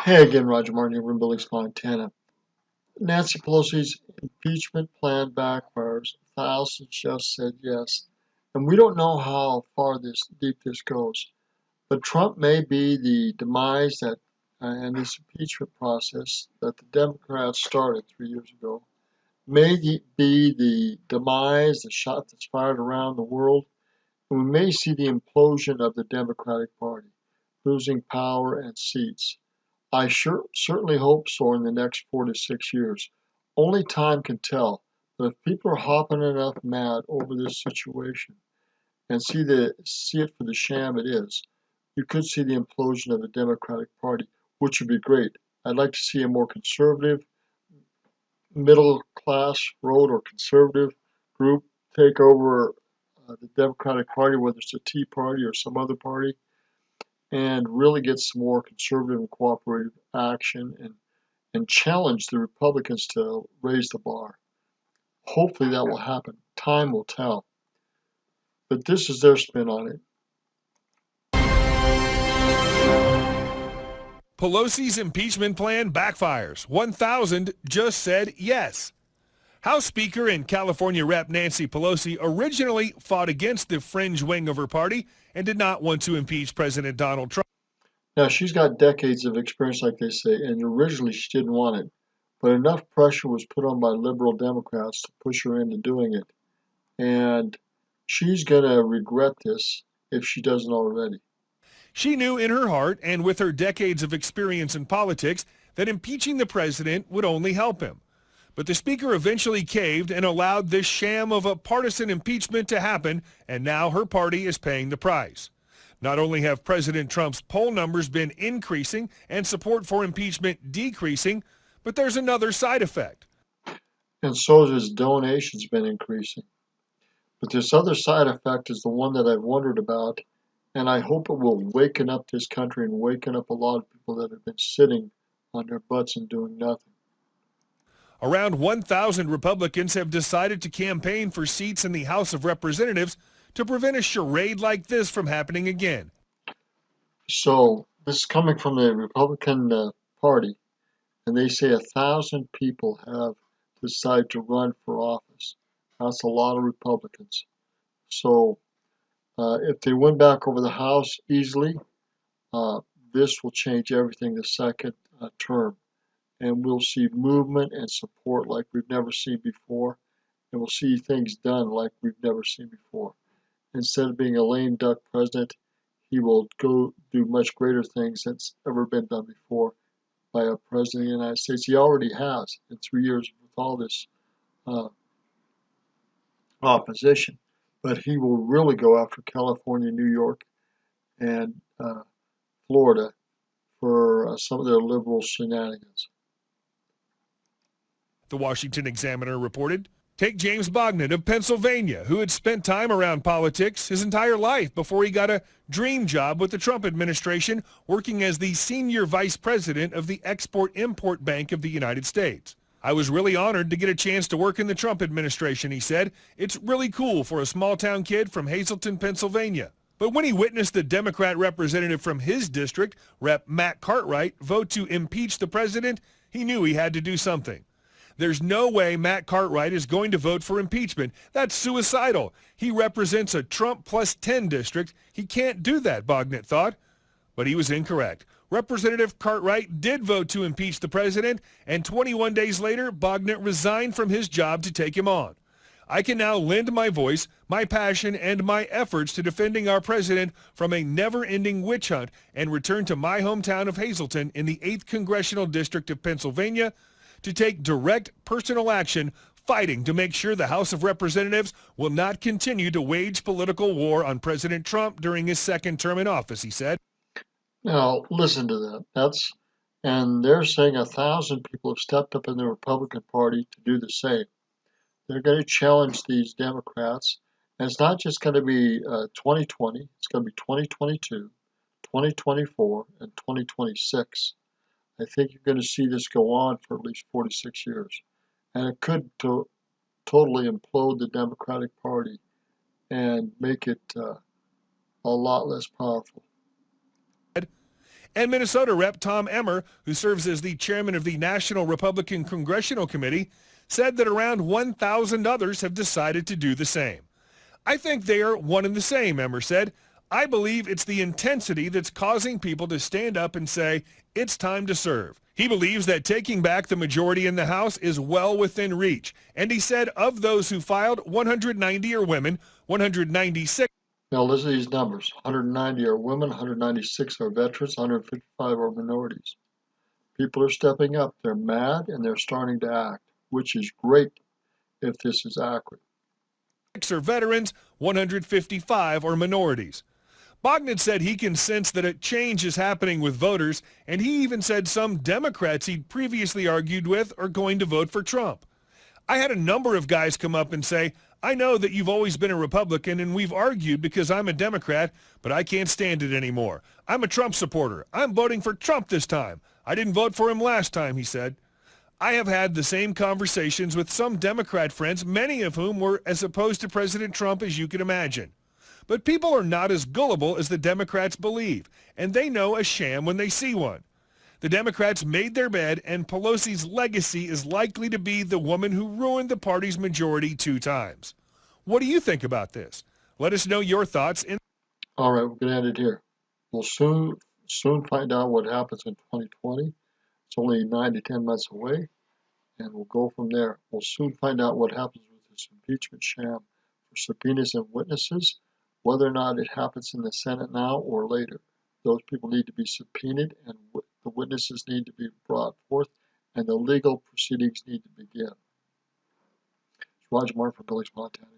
Hey again, Roger Martin here from Billings, Montana. Nancy Pelosi's impeachment plan backfires. Thousands just said yes. And we don't know how far deep this goes. But Trump may be the demise and this impeachment process that the Democrats started 3 years ago, be the demise, the shot that's fired around the world. And we may see the implosion of the Democratic Party, losing power and seats. Certainly hope so in the next 4 to 6 years. Only time can tell. But if people are hopping enough mad over this situation and see it for the sham it is, you could see the implosion of the Democratic Party, which would be great. I'd like to see a more conservative, middle class road or conservative group take over the Democratic Party, whether it's the Tea Party or some other party, and really get some more conservative and cooperative action and challenge the Republicans to raise the bar. Hopefully that will happen. Time will tell. But this is their spin on it. Pelosi's impeachment plan backfires. 1,000 just said yes. House Speaker and California Rep Nancy Pelosi originally fought against the fringe wing of her party and did not want to impeach President Donald Trump. Now, she's got decades of experience, like they say, and originally she didn't want it. But enough pressure was put on by liberal Democrats to push her into doing it. And she's going to regret this if she doesn't already. She knew in her heart and with her decades of experience in politics that impeaching the president would only help him. But the speaker eventually caved and allowed this sham of a partisan impeachment to happen, and now her party is paying the price. Not only have President Trump's poll numbers been increasing and support for impeachment decreasing, but there's another side effect. And so has his donations been increasing. But this other side effect is the one that I've wondered about, and I hope it will waken up this country and waken up a lot of people that have been sitting on their butts and doing nothing. Around 1,000 Republicans have decided to campaign for seats in the House of Representatives to prevent a charade like this from happening again. So this is coming from the Republican Party, and they say 1,000 people have decided to run for office. That's a lot of Republicans. So if they win back over the House easily, this will change everything the second term. And we'll see movement and support like we've never seen before. And we'll see things done like we've never seen before. Instead of being a lame duck president, he will go do much greater things that's ever been done before by a president of the United States. He already has in 3 years with all this uh, opposition. But he will really go after California, New York, and Florida for some of their liberal shenanigans. The Washington Examiner reported. Take James Bognet of Pennsylvania, who had spent time around politics his entire life before he got a dream job with the Trump administration, working as the senior vice president of the Export-Import Bank of the United States. I was really honored to get a chance to work in the Trump administration, he said. It's really cool for a small-town kid from Hazleton, Pennsylvania. But when he witnessed the Democrat representative from his district, Rep. Matt Cartwright, vote to impeach the president, he knew he had to do something. There's no way Matt Cartwright is going to vote for impeachment. That's suicidal. He represents a Trump plus 10 district. He can't do that, Bognet thought. But he was incorrect. Representative Cartwright did vote to impeach the president, and 21 days later, Bognet resigned from his job to take him on. I can now lend my voice, my passion, and my efforts to defending our president from a never-ending witch hunt and return to my hometown of Hazleton in the 8th Congressional District of Pennsylvania to take direct personal action fighting to make sure the House of Representatives will not continue to wage political war on President Trump during his second term in office, he said. Now, listen to that. And they're saying 1,000 people have stepped up in the Republican Party to do the same. They're going to challenge these Democrats. And it's not just going to be 2020, it's going to be 2022, 2024, and 2026. I think you're going to see this go on for at least 46 years. And it could totally implode the Democratic Party and make it a lot less powerful. And Minnesota Rep. Tom Emmer, who serves as the chairman of the National Republican Congressional Committee, said that around 1,000 others have decided to do the same. I think they are one and the same, Emmer said. I believe it's the intensity that's causing people to stand up and say, it's time to serve. He believes that taking back the majority in the House is well within reach. And he said of those who filed, 190 are women, 196. Now listen to these numbers. 190 are women, 196 are veterans, 155 are minorities. People are stepping up. They're mad and they're starting to act, which is great if this is accurate. Are veterans, 155 are minorities. Bogdan said he can sense that a change is happening with voters, and he even said some Democrats he'd previously argued with are going to vote for Trump. I had a number of guys come up and say, I know that you've always been a Republican and we've argued because I'm a Democrat, but I can't stand it anymore. I'm a Trump supporter. I'm voting for Trump this time. I didn't vote for him last time, he said. I have had the same conversations with some Democrat friends, many of whom were as opposed to President Trump as you can imagine. But people are not as gullible as the Democrats believe, and they know a sham when they see one. The Democrats made their bed, and Pelosi's legacy is likely to be the woman who ruined the party's majority 2 times. What do you think about this? Let us know your thoughts. All right, we're going to end it here. We'll soon find out what happens in 2020. It's only 9 to 10 months away, and we'll go from there. We'll soon find out what happens with this impeachment sham for subpoenas and witnesses, whether or not it happens in the Senate now or later. Those people need to be subpoenaed, and the witnesses need to be brought forth, and the legal proceedings need to begin. It's Roger Martin for Billings, Montana.